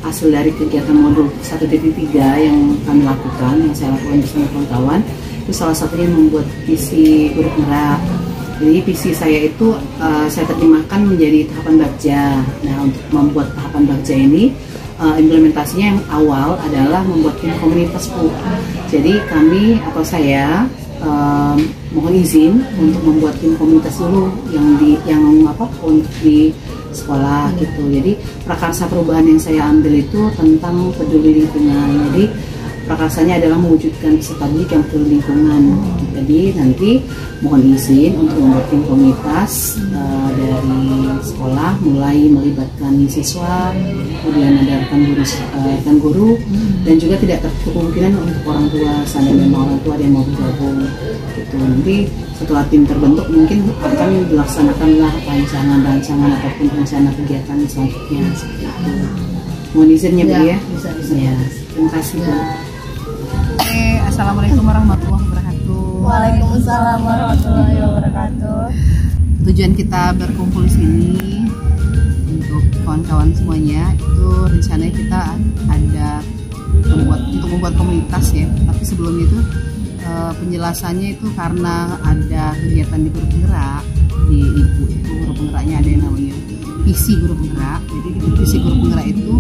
hasil dari kegiatan modul 1.3 yang kami lakukan, yang saya lakukan bersama kawan-kawan, itu salah satunya membuat visi guru penggerak. Jadi visi saya itu saya terjemahkan menjadi tahapan bagja. Nah, untuk membuat tahapan bagja ini implementasinya yang awal adalah membuat tim komunitas, Bu. Jadi kami atau saya mohon izin untuk membuat tim komunitas dulu untuk di sekolah gitu. Jadi prakarsa perubahan yang saya ambil itu tentang peduli lingkungan. Jadi prakarsanya adalah mewujudkan peserta didik yang peduli lingkungan. Jadi nanti mohon izin untuk membuat tim komunitas dari sekolah, mulai melibatkan siswa, kemudian ada rekan guru, dan juga tidak tertutup kemungkinan untuk orang tua, seandainya memang orang tua yang mau bergabung gitu. Nanti setelah tim terbentuk mungkin akan dilaksanakanlah rancangan ataupun rencana kegiatan selanjutnya seperti itu. Mohon izinnya Bu ya. Bisa. Ya, terima kasih Bu. Assalamualaikum warahmatullahi wabarakatuh. Waalaikumsalam warahmatullahi wabarakatuh. Tujuan kita berkumpul di sini untuk kawan-kawan semuanya itu rencananya kita ada membuat komunitas ya. Tapi sebelum itu penjelasannya itu karena ada kegiatan di guru penggerak di Ibu itu guru penggeraknya ada yang namanya visi guru penggerak. Jadi di visi guru penggerak itu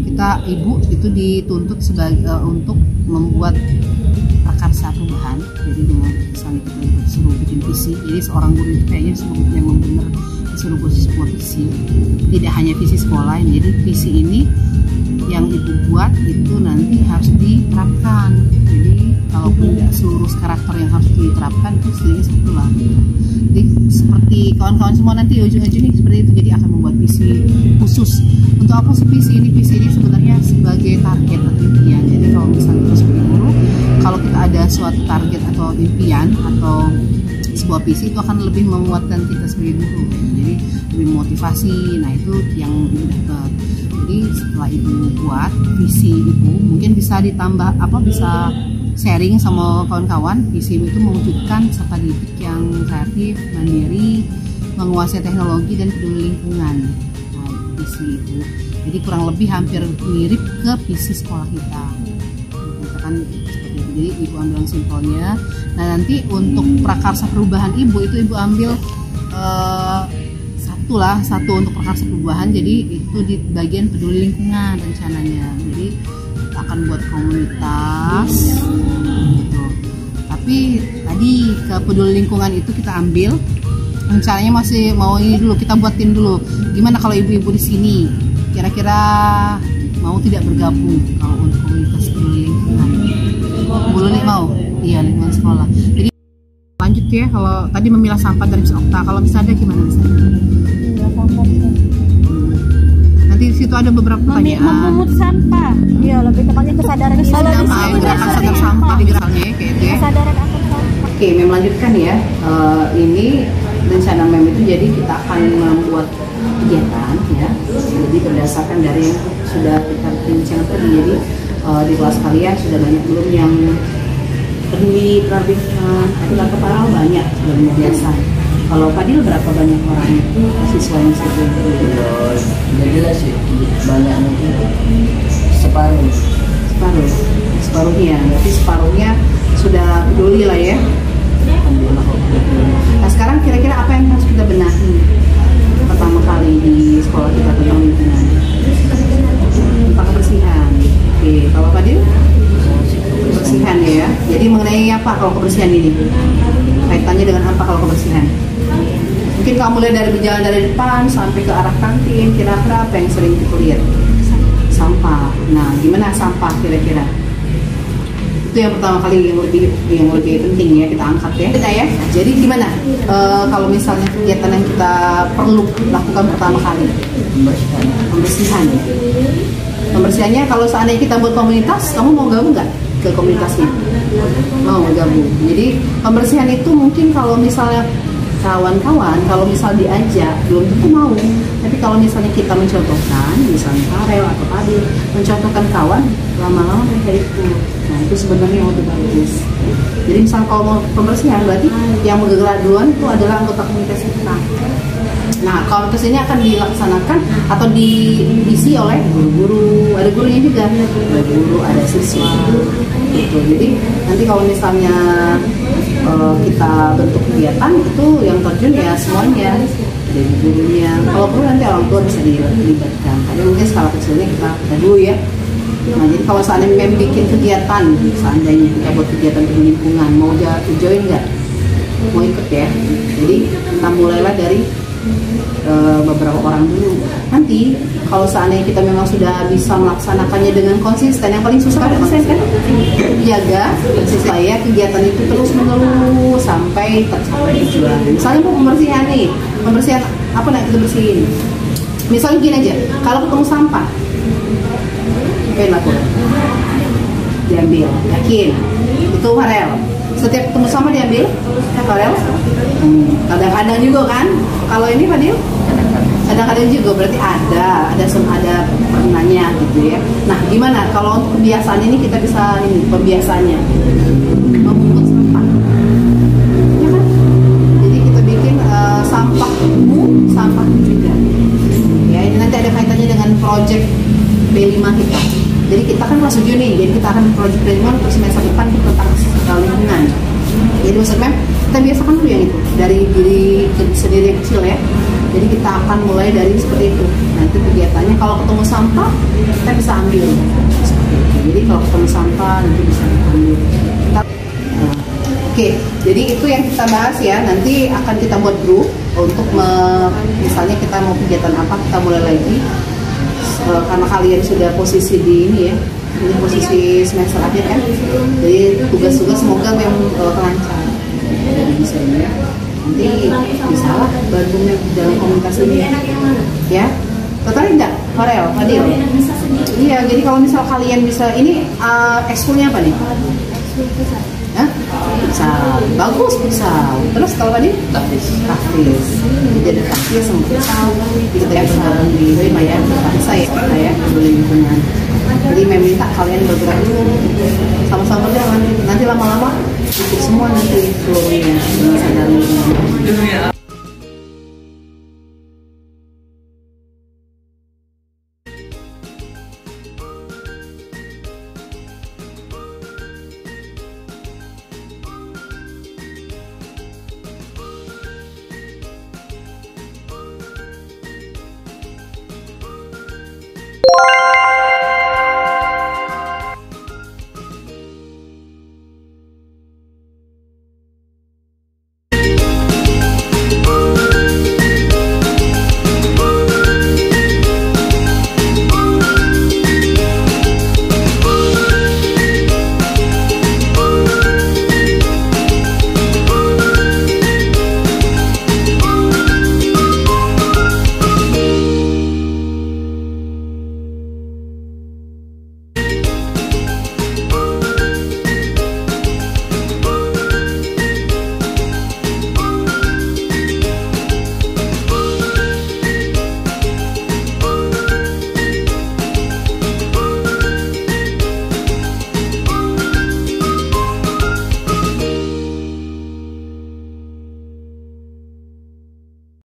kita Ibu itu dituntut sebagai untuk membuat prakarsa perubahan. Jadi dengan misalnya kita disuruh bikin visi, jadi seorang guru itu kayaknya yang benar disuruh buat sebuah visi, tidak hanya visi sekolah. Jadi visi ini yang Ibu buat itu nanti harus diterapkan. Jadi kalaupun tidak seluruh karakter yang harus diterapkan itu setidaknya satu lah. Jadi seperti kawan-kawan semua nanti ujung-ujungnya seperti itu. Jadi akan membuat visi khusus. Untuk apa sih visi ini? Visi ini sebenarnya sebagai target atau impian. Jadi kalau misalnya kita sebagai guru, kalau kita ada suatu target atau impian atau sebuah visi itu akan lebih menguatkan kita sebagai guru. Jadi lebih motivasi. Nah itu yang Ibu dapat. Jadi setelah Ibu buat visi Ibu, mungkin bisa ditambah bisa sharing sama kawan-kawan. Visi Ibu itu mewujudkan peserta didik yang kreatif, mandiri, menguasai teknologi dan peduli lingkungan. Nah, visi Ibu. Jadi kurang lebih hampir mirip ke visi sekolah kita. Kita kan seperti itu. Jadi Ibu ambil yang simpelnya. Nah nanti untuk prakarsa perubahan Ibu itu Ibu ambil satu untuk prakarsa perubahan. Jadi itu di bagian peduli lingkungan rencananya. Jadi kita akan buat komunitas gitu. Tapi tadi ke peduli lingkungan itu kita ambil rencananya masih mau ini dulu, kita buat tim dulu. Gimana kalau ibu-ibu di sini kira-kira mau tidak bergabung kalau untuk komunitas peduli lingkungan? Boleh nih mau? Iya, lingkungan sekolah. Jadi lanjut ya, kalau tadi memilah sampah dari Okta, kalau bisa ada gimana misalnya? Nanti di situ ada beberapa pertanyaan. Memungut sampah. Iya, lebih tepatnya kesadaran gerakan sadar sampah di gerakannya kayak gitu ya. Kesadaran akan sampah. Oke, Mem lanjutkan ya. Ini rencana Mem itu jadi kita akan membuat kegiatan ya. Jadi berdasarkan dari yang sudah kita bincang tadi. Jadi di kelas kalian sudah banyak belum yang peduli lingkungan, adalah kepala banyak sudah biasa. Kalau Fadil berapa banyak orang itu siswa yang sudah Udah jelas sih, banyak mungkin separuhnya, berarti separuhnya sudah peduli lah ya. Nah sekarang kira-kira apa yang harus kita benahi pertama kali di sekolah kita tentang lingkungan? Tentang kebersihan. Oke, kalau Fadil? Kebersihan ya. Jadi mengenai apa kalau kebersihan ini? Kaitannya dengan apa kalau kebersihan? Mungkin kamu mulai dari berjalan dari depan sampai ke arah kantin, kira-kira apa yang sering kita lihat? Sampah. Nah, gimana sampah kira-kira? Itu yang pertama kali yang lebih penting ya kita angkat ya. Kita ya. Jadi gimana? Kalau misalnya kegiatan yang kita perlu lakukan pertama kali? Pembersihan. Pembersihannya kalau seandainya kita buat komunitas, kamu mau gabung nggak ke komunitasnya? Mau gabung. Jadi pembersihan itu mungkin kalau misalnya kawan-kawan, kalau misal diajak belum tentu mau. Tapi kalau misalnya kita mencontohkan, misalnya Karel atau Fadil mencontohkan kawan, lama-lama mereka ikut. Nah itu sebenarnya yang lebih bagus. Jadi misal kalau mau pembersihan berarti yang bergerak duluan itu adalah anggota komunitas kita. Nah, komunitas ini akan dilaksanakan atau diisi oleh guru-guru, ada gurunya juga, ada guru, ada siswa, gitu. Jadi nanti kalau misalnya kita bentuk kegiatan itu yang terjun ya semuanya, dari gurunya. Kalau perlu nanti orang tua bisa dilibatkan. Tapi mungkin skala kecilnya kita dulu ya. Nah, jadi kalau seandainya memang bikin kegiatan, seandainya kita buat kegiatan di lingkungan, mau join nggak? Mau ikut ya? Jadi kita mulailah dari beberapa orang dulu. Nanti kalau seandainya kita memang sudah bisa melaksanakannya dengan konsisten, yang paling susah adalah konsisten, jaga supaya kegiatan itu terus menerus sampai tercapai tujuan. Misalnya mau pembersihan nih, pembersihan apa yang kita bersihin? Misalnya gini aja, kalau ketemu sampah, apa yang lakukan? Diambil, yakin? Itu Farel. Setiap ketemu sama diambil, Farel. Kadang-kadang juga kan. Kalau ini Fadil? Kadang-kadang juga, berarti ada pernahnya gitu ya. Nah, gimana kalau untuk kebiasaan ini kita bisa pembiasaannya memungut sampah, ya kan? Jadi kita bikin sampahmu, sampahmu juga. Ya, ini nanti ada kaitannya dengan project B5 kita. Jadi kita kan kelas 7 nih, jadi kita akan project B5 untuk semester depan tentang lingkungan. Jadi maksudnya kita biasakan dulu yang itu dari diri sendiri yang kecil ya. Jadi kita akan mulai dari seperti itu. Nanti kegiatannya kalau ketemu sampah kita bisa ambil seperti itu. Jadi kalau ketemu sampah nanti bisa ambil. Oke, jadi itu yang kita bahas ya. Nanti akan kita buat grup untuk misalnya kita mau kegiatan apa, kita mulai lagi. Karena kalian sudah posisi di ini ya, ini posisi semester akhir kan. Jadi tugas-tugas semoga yang lancar. Jadi bisa ya. Nanti bisa lah bantunya dalam komunikasi ini ya. Tertarik nggak Farel, Fadil? Iya, jadi kalau misal kalian bisa, ini ekskulnya apa nih? Hah? Futsal, bagus futsal. Terus kalau tadi? Tahfiz. Jadi tahfiz sama futsal. Kita yang bergabung di Wima ya, saya dulu lingkungan. Jadi meminta kalian bergerak dulu, sama-sama berjalan. Nanti lama-lama ikut semua nanti seluruhnya sadar lingkungan.